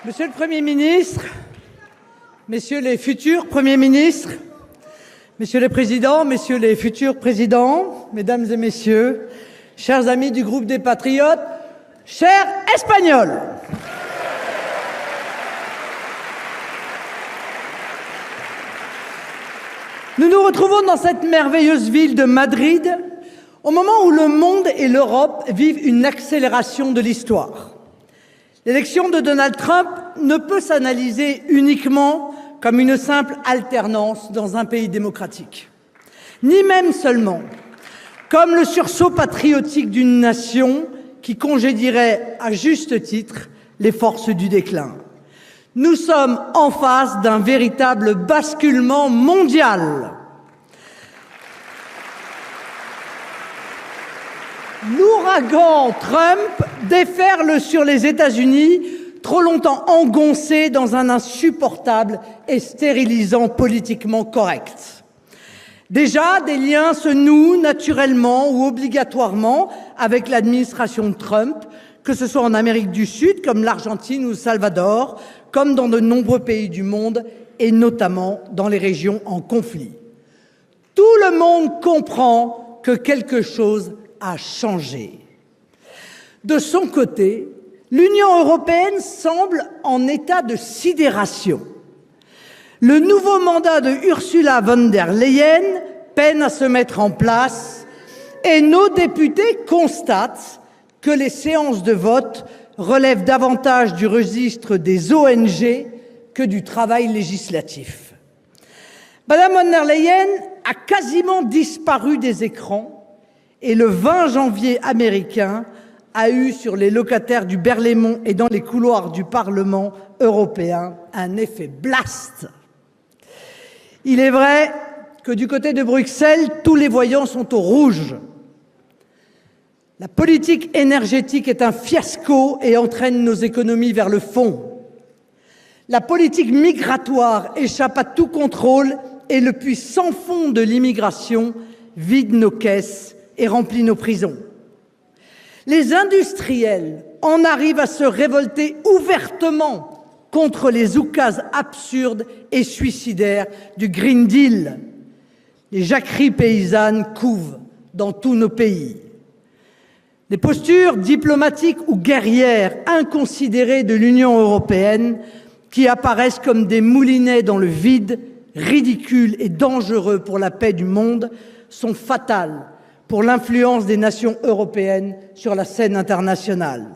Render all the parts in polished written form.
Monsieur le Premier ministre, messieurs les futurs Premiers ministres, messieurs les présidents, messieurs les futurs présidents, mesdames et messieurs, chers amis du groupe des Patriotes, chers Espagnols. Nous nous retrouvons dans cette merveilleuse ville de Madrid au moment où le monde et l'Europe vivent une accélération de l'histoire. L'élection de Donald Trump ne peut s'analyser uniquement comme une simple alternance dans un pays démocratique, ni même seulement comme le sursaut patriotique d'une nation qui congédierait à juste titre les forces du déclin. Nous sommes en face d'un véritable basculement mondial. L'ouragan Trump déferle sur les États-Unis, trop longtemps engoncés dans un insupportable et stérilisant politiquement correct. Déjà, des liens se nouent naturellement ou obligatoirement avec l'administration Trump, que ce soit en Amérique du Sud, comme l'Argentine ou le Salvador, comme dans de nombreux pays du monde, et notamment dans les régions en conflit. Tout le monde comprend que quelque chose a changé. De son côté, l'Union européenne semble en état de sidération. Le nouveau mandat de Ursula von der Leyen peine à se mettre en place et nos députés constatent que les séances de vote relèvent davantage du registre des ONG que du travail législatif. Madame von der Leyen a quasiment disparu des écrans et le 20 janvier américain a eu sur les locataires du Berlaymont et dans les couloirs du Parlement européen un effet blast. Il est vrai que du côté de Bruxelles, tous les voyants sont au rouge. La politique énergétique est un fiasco et entraîne nos économies vers le fond. La politique migratoire échappe à tout contrôle et le puits sans fond de l'immigration vide nos caisses et remplit nos prisons. Les industriels en arrivent à se révolter ouvertement contre les oukases absurdes et suicidaires du Green Deal. Les jacqueries paysannes couvent dans tous nos pays. Les postures diplomatiques ou guerrières inconsidérées de l'Union européenne, qui apparaissent comme des moulinets dans le vide, ridicules et dangereux pour la paix du monde, sont fatales pour l'influence des nations européennes sur la scène internationale.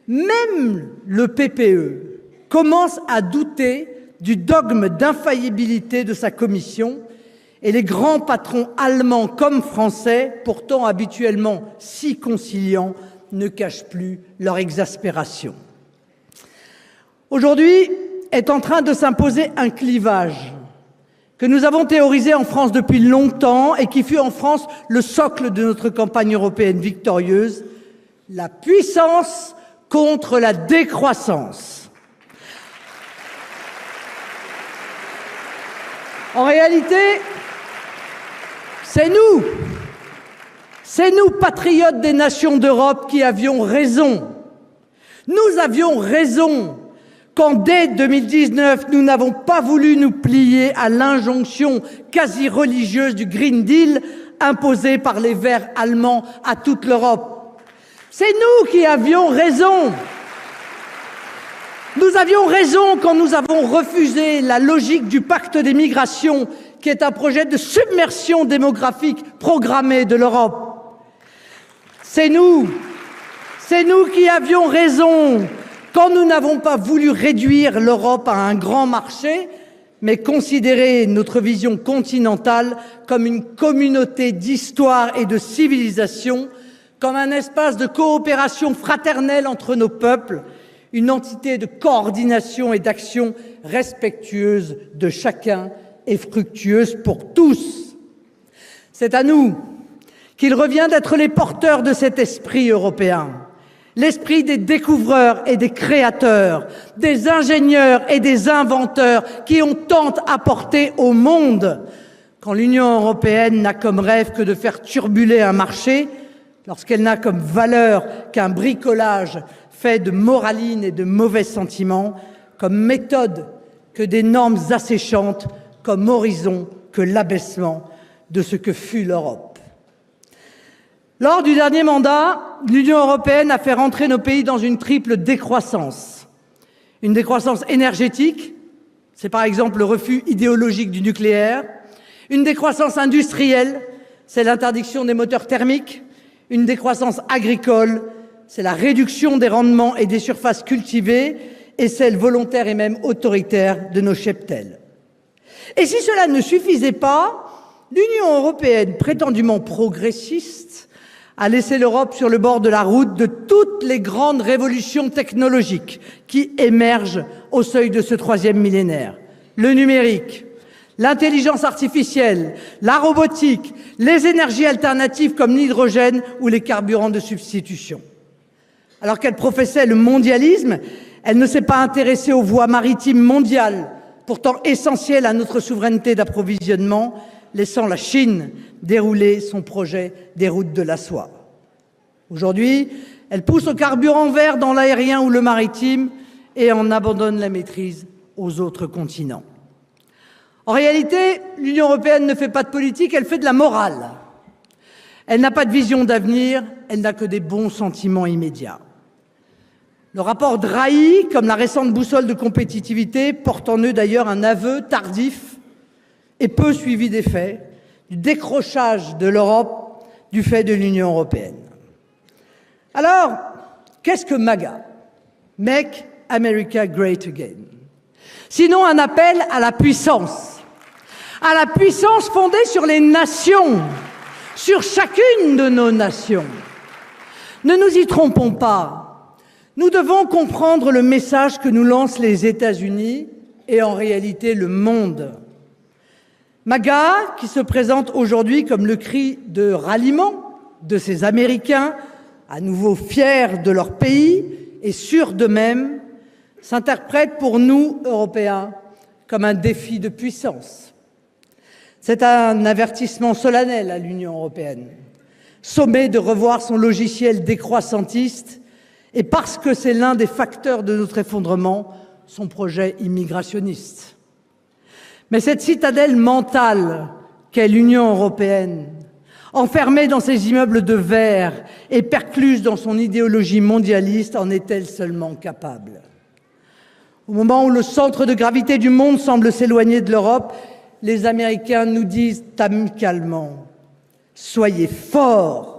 Même le PPE commence à douter du dogme d'infaillibilité de sa commission et les grands patrons allemands comme français, pourtant habituellement si conciliants, ne cachent plus leur exaspération. Aujourd'hui est en train de s'imposer un clivage que nous avons théorisé en France depuis longtemps et qui fut en France le socle de notre campagne européenne victorieuse, la puissance contre la décroissance. En réalité, c'est nous, patriotes des nations d'Europe, qui avions raison. Nous avions raison quand, dès 2019, nous n'avons pas voulu nous plier à l'injonction quasi religieuse du Green Deal imposée par les Verts allemands à toute l'Europe. C'est nous qui avions raison. Nous avions raison quand nous avons refusé la logique du pacte des migrations, qui est un projet de submersion démographique programmée de l'Europe. C'est nous qui avions raison quand nous n'avons pas voulu réduire l'Europe à un grand marché, mais considérer notre vision continentale comme une communauté d'histoire et de civilisation, comme un espace de coopération fraternelle entre nos peuples, une entité de coordination et d'action respectueuse de chacun et fructueuse pour tous. C'est à nous qu'il revient d'être les porteurs de cet esprit européen. L'esprit des découvreurs et des créateurs, des ingénieurs et des inventeurs qui ont tant apporté au monde. Quand l'Union européenne n'a comme rêve que de faire turbuler un marché, lorsqu'elle n'a comme valeur qu'un bricolage fait de moraline et de mauvais sentiments, comme méthode que des normes asséchantes, comme horizon que l'abaissement de ce que fut l'Europe. Lors du dernier mandat, l'Union européenne a fait rentrer nos pays dans une triple décroissance. Une décroissance énergétique, c'est par exemple le refus idéologique du nucléaire. Une décroissance industrielle, c'est l'interdiction des moteurs thermiques. Une décroissance agricole, c'est la réduction des rendements et des surfaces cultivées, et celle volontaire et même autoritaire de nos cheptels. Et si cela ne suffisait pas, l'Union européenne, prétendument progressiste, a laissé l'Europe sur le bord de la route de toutes les grandes révolutions technologiques qui émergent au seuil de ce troisième millénaire. Le numérique, l'intelligence artificielle, la robotique, les énergies alternatives comme l'hydrogène ou les carburants de substitution. Alors qu'elle professait le mondialisme, elle ne s'est pas intéressée aux voies maritimes mondiales, pourtant essentielles à notre souveraineté d'approvisionnement, laissant la Chine dérouler son projet des routes de la soie. Aujourd'hui, elle pousse au carburant vert dans l'aérien ou le maritime et en abandonne la maîtrise aux autres continents. En réalité, l'Union européenne ne fait pas de politique, elle fait de la morale. Elle n'a pas de vision d'avenir, elle n'a que des bons sentiments immédiats. Le rapport Draghi, comme la récente boussole de compétitivité, porte en eux d'ailleurs un aveu tardif et peu suivi des faits, du décrochage de l'Europe du fait de l'Union européenne. Alors, qu'est-ce que MAGA? Make America Great Again. Sinon un appel à la puissance fondée sur les nations, sur chacune de nos nations. Ne nous y trompons pas, nous devons comprendre le message que nous lancent les États-Unis et en réalité le monde. MAGA, qui se présente aujourd'hui comme le cri de ralliement de ces Américains, à nouveau fiers de leur pays et sûrs d'eux-mêmes, s'interprète pour nous, Européens, comme un défi de puissance. C'est un avertissement solennel à l'Union européenne, sommée de revoir son logiciel décroissantiste et parce que c'est l'un des facteurs de notre effondrement, son projet immigrationniste. Mais cette citadelle mentale qu'est l'Union européenne, enfermée dans ses immeubles de verre et percluse dans son idéologie mondialiste, en est-elle seulement capable? Au moment où le centre de gravité du monde semble s'éloigner de l'Europe, les Américains nous disent amicalement « Soyez forts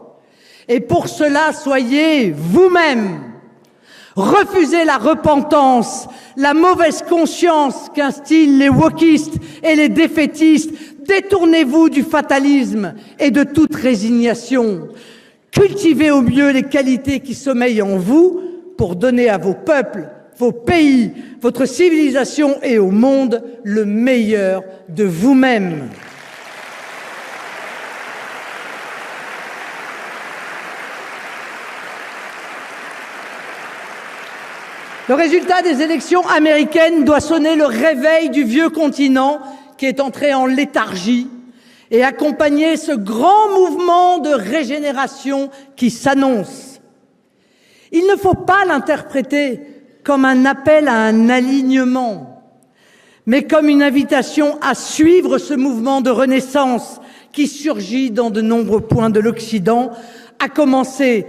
et pour cela, soyez vous-même. Refusez la repentance, la mauvaise conscience qu'instillent les wokistes et les défaitistes. Détournez-vous du fatalisme et de toute résignation. Cultivez au mieux les qualités qui sommeillent en vous pour donner à vos peuples, vos pays, votre civilisation et au monde le meilleur de vous-même. Le résultat des élections américaines doit sonner le réveil du vieux continent qui est entré en léthargie et accompagner ce grand mouvement de régénération qui s'annonce. Il ne faut pas l'interpréter comme un appel à un alignement, mais comme une invitation à suivre ce mouvement de renaissance qui surgit dans de nombreux points de l'Occident, à commencer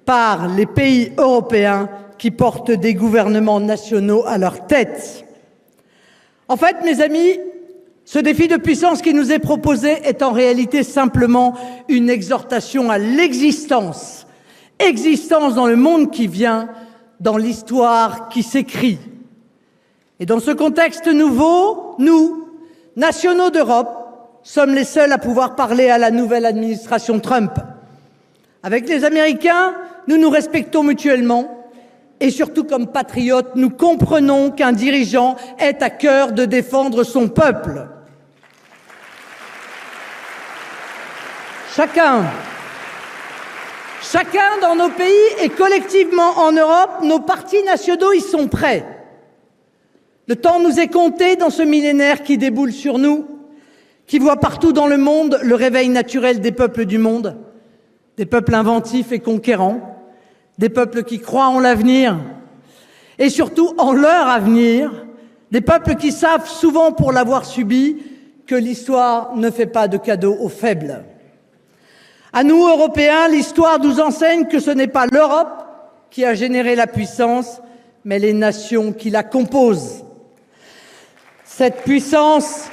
par les pays européens qui portent des gouvernements nationaux à leur tête. En fait, mes amis, ce défi de puissance qui nous est proposé est en réalité simplement une exhortation à l'existence. Existence dans le monde qui vient, dans l'histoire qui s'écrit. Et dans ce contexte nouveau, nous, nationaux d'Europe, sommes les seuls à pouvoir parler à la nouvelle administration Trump. Avec les Américains, nous nous respectons mutuellement et surtout comme patriotes, nous comprenons qu'un dirigeant ait à cœur de défendre son peuple. Chacun dans nos pays et collectivement en Europe, nos partis nationaux y sont prêts. Le temps nous est compté dans ce millénaire qui déboule sur nous, qui voit partout dans le monde le réveil naturel des peuples du monde, des peuples inventifs et conquérants, des peuples qui croient en l'avenir et surtout en leur avenir, des peuples qui savent, souvent pour l'avoir subi, que l'histoire ne fait pas de cadeaux aux faibles. À nous, Européens, l'histoire nous enseigne que ce n'est pas l'Europe qui a généré la puissance, mais les nations qui la composent. Cette puissance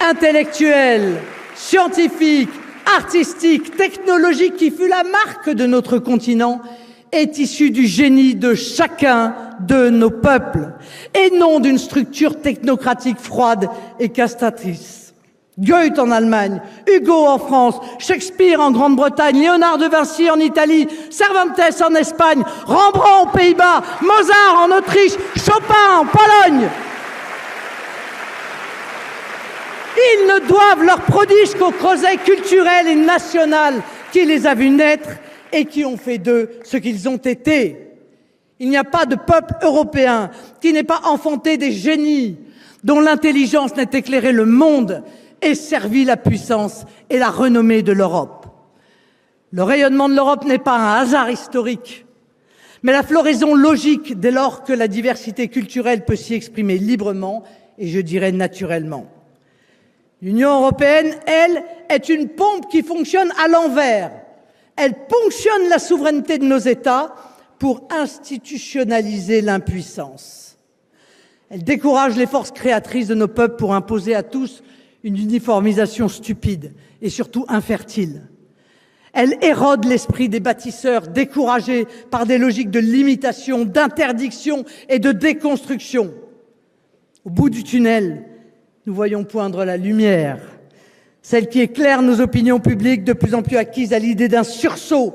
intellectuelle, scientifique, artistique, technologique qui fut la marque de notre continent est issue du génie de chacun de nos peuples et non d'une structure technocratique froide et castratrice. Goethe en Allemagne, Hugo en France, Shakespeare en Grande-Bretagne, Léonard de Vinci en Italie, Cervantes en Espagne, Rembrandt aux Pays-Bas, Mozart en Autriche, Chopin en Pologne. Ils ne doivent leur prodige qu'au creuset culturel et national qui les a vus naître et qui ont fait d'eux ce qu'ils ont été. Il n'y a pas de peuple européen qui n'ait pas enfanté des génies dont l'intelligence n'ait éclairé le monde et servi la puissance et la renommée de l'Europe. Le rayonnement de l'Europe n'est pas un hasard historique, mais la floraison logique dès lors que la diversité culturelle peut s'y exprimer librement et je dirais naturellement. L'Union européenne, elle, est une pompe qui fonctionne à l'envers. Elle ponctionne la souveraineté de nos États pour institutionnaliser l'impuissance. Elle décourage les forces créatrices de nos peuples pour imposer à tous une uniformisation stupide et surtout infertile. Elle érode l'esprit des bâtisseurs découragés par des logiques de limitation, d'interdiction et de déconstruction. Au bout du tunnel, nous voyons poindre la lumière, celle qui éclaire nos opinions publiques de plus en plus acquises à l'idée d'un sursaut,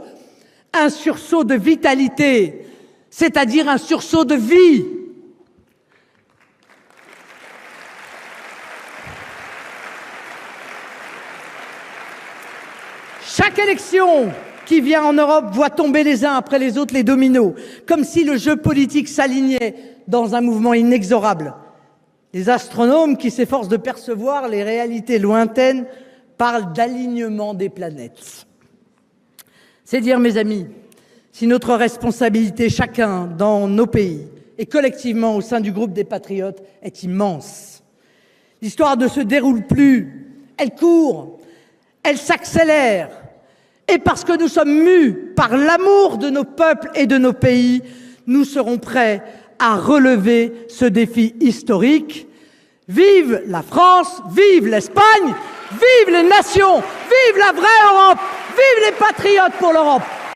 un sursaut de vitalité, c'est-à-dire un sursaut de vie. Chaque élection qui vient en Europe voit tomber les uns après les autres les dominos, comme si le jeu politique s'alignait dans un mouvement inexorable. Les astronomes qui s'efforcent de percevoir les réalités lointaines parlent d'alignement des planètes. C'est dire, mes amis, si notre responsabilité, chacun dans nos pays et collectivement au sein du groupe des Patriotes, est immense. L'histoire ne se déroule plus, elle court, elle s'accélère. Et parce que nous sommes mus par l'amour de nos peuples et de nos pays, nous serons prêts à relever ce défi historique. Vive la France, vive l'Espagne, vive les nations, vive la vraie Europe, vive les patriotes pour l'Europe.